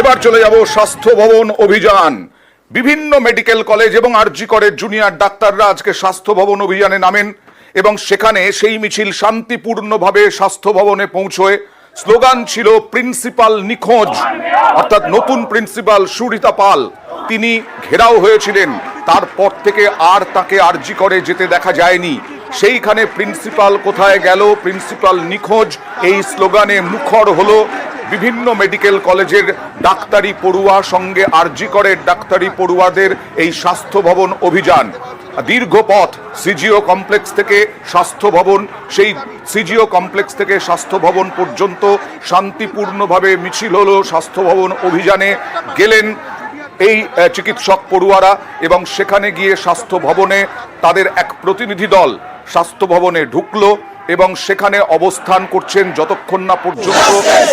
এবার চলে যাব স্বাস্থ্য ভবন অভিযান। বিভিন্ন মেডিকেল কলেজ এবং আরজি করের জুনিয়র ডাক্তাররা আজকে স্বাস্থ্য ভবন অভিযানে নামেন এবং সেখানে সেই মিছিল শান্তিপূর্ণভাবে স্বাস্থ্য ভবনে পৌঁছয়। স্লোগান ছিল প্রিন্সিপাল নিখোঁজ, অর্থাৎ নতুন প্রিন্সিপাল সুরিতা পাল তিনি ঘেরাও হয়েছিলেন। তারপর থেকে আর তাকে আরজি করে যেতে দেখা যায়নি। সেইখানে প্রিন্সিপাল কোথায় গেল, প্রিন্সিপাল নিখোঁজ, এই স্লোগানে মুখর হলো বিভিন্ন মেডিকেল কলেজের ডাক্তারি পড়ুয়া, সঙ্গে আরজি করের ডাক্তারি পড়ুয়াদের এই স্বাস্থ্য ভবন অভিযান। দীর্ঘ পথ সিজিও কমপ্লেক্স থেকে স্বাস্থ্য ভবন, সেই সিজিও কমপ্লেক্স থেকে স্বাস্থ্য ভবন পর্যন্ত শান্তিপূর্ণভাবে মিছিল হলো। স্বাস্থ্য ভবন অভিযানে গেলেন এই চিকিৎসক পড়ুয়ারা এবং সেখানে গিয়ে স্বাস্থ্য ভবনে তাদের এক প্রতিনিধি দল স্বাস্থ্য ভবনে ঢুকলো এবং সেখানে অবস্থান করছেন যতক্ষণ না পর্যন্ত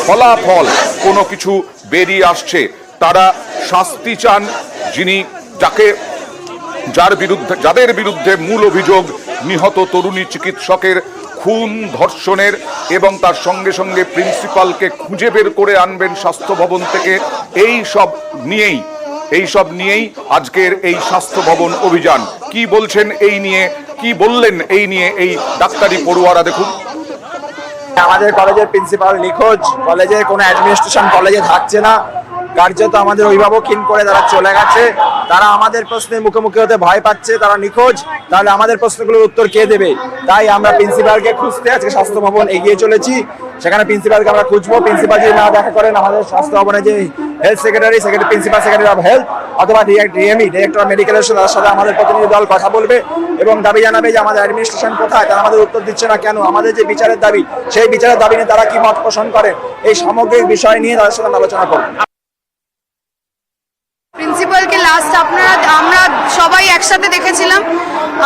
ফলাফল কোনো কিছু বেরিয়ে আসছে। তারা শাস্তি চান যাদের বিরুদ্ধে মূল অভিযোগ নিহত তরুণী চিকিৎসকের খুন, ধর্ষণের, এবং তার সঙ্গে সঙ্গে প্রিন্সিপালকে খুঁজে বের করে আনবেন স্বাস্থ্য ভবন থেকে। এই সব নিয়েই আজকের এই স্বাস্থ্য ভবন অভিযান। কি বলছেন এই নিয়ে, কি বললেন এই নিয়ে এই ডাক্তারি পড়ুয়ারা, দেখুন। আমাদের কলেজের প্রিন্সিপাল নিখোঁজ, কলেজের কোনো অ্যাডমিনিস্ট্রেশন কলেজে থাকছে না, কার্যত আমাদের অভিভাবকহীন করে তারা চলে গেছে। তারা আমাদের প্রশ্নের মুখোমুখি হতে ভয় পাচ্ছে, তারা নিখোঁজ, তাহলে আমাদের প্রশ্নগুলোর উত্তর কে দেবে? তাই আমরা প্রিন্সিপালকে খুঁজতে আজকে স্বাস্থ্য ভবন এগিয়ে চলেছি। সেখানে প্রিন্সিপালকে আমরা খুঁজবো। প্রিন্সিপাল যদি না দেখা করেন, আমাদের স্বাস্থ্য ভবনে যে health secretary, principal secretary of health অথবা ডিএমই ডিরেক্টর অফ মেডিকেলের সাথে আমাদের প্রতিনিধি দল কথা বলবে এবং দাবি জানাবে যে আমাদের অ্যাডমিনিস্ট্রেশন কোথায়, তারা আমাদের উত্তর দিচ্ছে না কেন, আমাদের যে বিচারের দাবি, সেই বিচারের দাবি নিয়ে তারা কি মত পোষণ করে, এই সামগ্রিক বিষয় নিয়ে তাদের সাথে আলোচনা করব। প্রিন্সিপালকে লাস্ট আমরা সবাই একসাথে দেখেছিলাম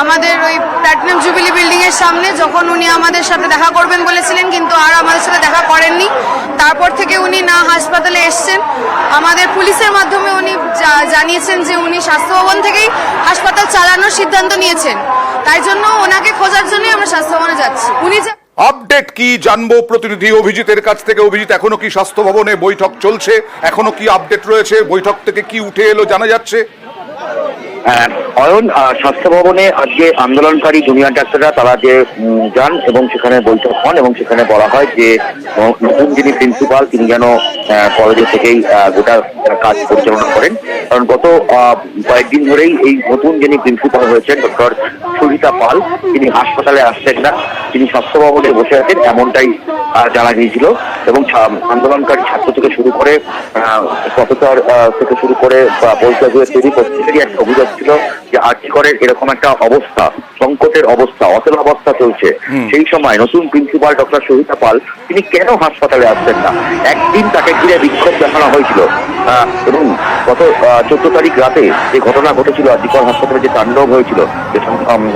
আমাদের ওই প্ল্যাটিনাম জুবিলি বিল্ডিং এর সামনে, যখন উনি আমাদের সাথে দেখা করবেন বলেছিলেন, কিন্তু আর আমাদের সাথে দেখা করেননি। তারপর থেকে উনি না হাসপাতালে এসছেন, আমাদের পুলিশের মাধ্যমে উনি জানিয়েছেন যে উনি স্বাস্থ্য ভবন থেকেই হাসপাতাল চালানোর সিদ্ধান্ত নিয়েছেন। তাই জন্য ওনাকে খোঁজার জন্যই আমরা স্বাস্থ্য ভবনে যাচ্ছি। উনি আপডেট কি জানবো প্রতিনিধি অভিজিতের কাছ থেকে। অভিজিৎ, এখনো কি স্বাস্থ্য ভবনে বৈঠক চলছে? এখনো কি আপডেট রয়েছে? বৈঠক থেকে কি উঠে এলো জানা যাচ্ছে? অয়ন, স্বাস্থ্য ভবনে আজকে আন্দোলনকারী জুনিয়র ডাক্তাররা তারা যে যান এবং সেখানে বৈঠক হন এবং সেখানে বলা হয় যে নতুন যিনি প্রিন্সিপাল তিনি যেন কলেজে থেকেই গোটা কাজ পরিচালনা করেন। কারণ গত কয়েকদিন ধরেই এই নতুন যিনি প্রিন্সিপাল হয়েছেন ডক্টর সুরিতা পাল, তিনি হাসপাতালে আসছেন না, তিনি স্বাস্থ্য ভবনে বসে আছেন, এমনটাই জানা গিয়েছিল। এবং আন্দোলনকারী ছাত্র থেকে শুরু করে প্রফেসর থেকে শুরু করে বৈঠকের তৈরি প্রত্যেকেরই একটা অভিযোগ ছিল যে আরজি করের এরকম একটা অবস্থা, সংকটের অবস্থা, অচল অবস্থা চলছে। সেই সময় নতুন প্রিন্সিপাল ডক্টর সুরিতা পাল তিনি কেন হাসপাতালে আসছেন না? একদিন তাকে ঘিরে বিক্ষোভ দেখানো হয়েছিল এবং গত 14 তারিখ রাতে যে ঘটনা ঘটেছিল, আরজি কর হাসপাতালে যে তাণ্ডব হয়েছিল, যে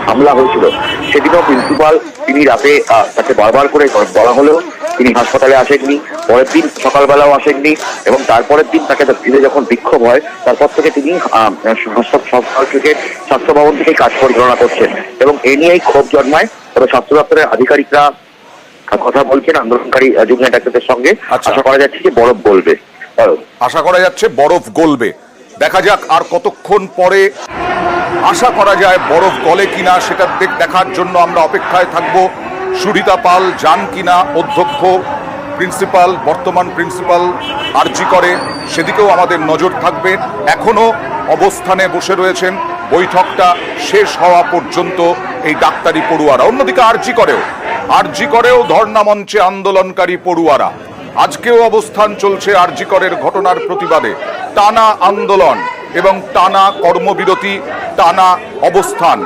হামলা হয়েছিল, সেদিনও প্রিন্সিপাল তিনি রাতে তাকে বারবার করে বলা হলেও তিনি হাসপাতালে আসেননি। পরের দিন সকালবেলাও আসেননি এবং তারপরের দিন তাকে ঘিরে যখন বিক্ষোভ হয়, তারপর থেকে তিনি সকাল থেকে স্বাস্থ্য ভবন থেকেই কাজ পরিচালনা করছেন এবং এ নিয়েই ক্ষোভ জন্মায়। তবে স্বাস্থ্য দপ্তরের আধিকারিকরা কথা বলছেন আন্দোলনকারী জুনিয়র ডাক্তারদের সঙ্গে। আশা করা যাচ্ছে যে বরফ গলবে। আশা করা যাচ্ছে বরফ গলবে। দেখা যাক আর কতক্ষণ পরে আশা করা যায় বরফ গলে কিনা, সেটা দেখার জন্য আমরা অপেক্ষায় থাকবো। সুরিতা পাল যান কিনা, অধ্যক্ষ প্রিন্সিপাল, বর্তমান প্রিন্সিপাল আরজি করে, সেদিকেও আমাদের নজর থাকবে। এখনো অবস্থানে বসে রয়েছেন বৈঠকটা শেষ হওয়া পর্যন্ত এই ডাক্তারি পড়ুয়ারা। অন্যদিকে আরজি করেও ধর্ণা মঞ্চে আন্দোলনকারী পড়ুয়ারা। আজকেও অবস্থান চলছে আরজি করের ঘটনার প্রতিবাদে। টানা আন্দোলন এবং টানা কর্মবিরতি, টানা অবস্থান।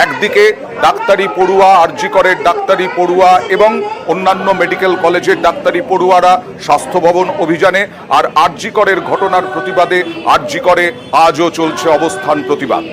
একদিকে ডাক্তারি পড়ুয়া, আরজি করের ডাক্তারি পড়ুয়া এবং অন্যান্য মেডিকেল কলেজের ডাক্তারি পড়ুয়ারা স্বাস্থ্য ভবন অভিযানে, আর আরজি করের ঘটনার প্রতিবাদে আরজি করে আজও চলছে অবস্থান প্রতিবাদ।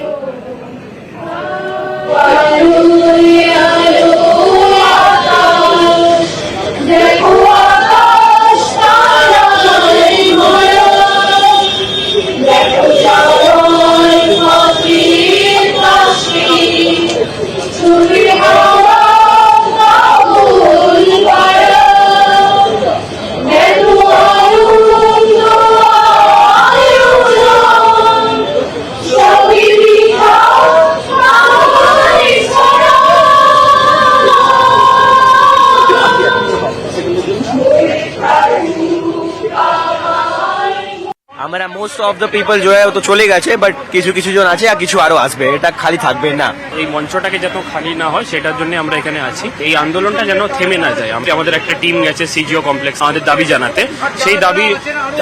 আমরা মোস্ট অফ দ্য পিপল जो है वो तो চলে গেছে, বাট কিছু কিছু জন আছে আর কিছু আরো আসবে, এটা খালি থাকবে না। এই মঞ্চটাকে যত খালি না হয় সেটার জন্য আমরা এখানে আছি। এই আন্দোলনটা যেন থেমে না যায়। আমাদের একটা টিম গেছে সিজিও কমপ্লেক্স আমাদের দাবি জানাতে, সেই দাবি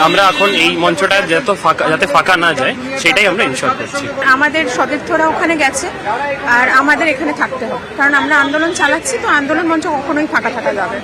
আমরা এখন এই মঞ্চটা যাতে ফাঁকা না যায় সেটাই আমরা ইনশিওর করছি। আমাদের সতীর্থরা ওখানে গেছে আর আমাদের এখানে থাকতে হবে, কারণ আমরা আন্দোলন চালাচ্ছি, তো আন্দোলন মঞ্চ কখনোই ফাঁকা থাকা যাবে।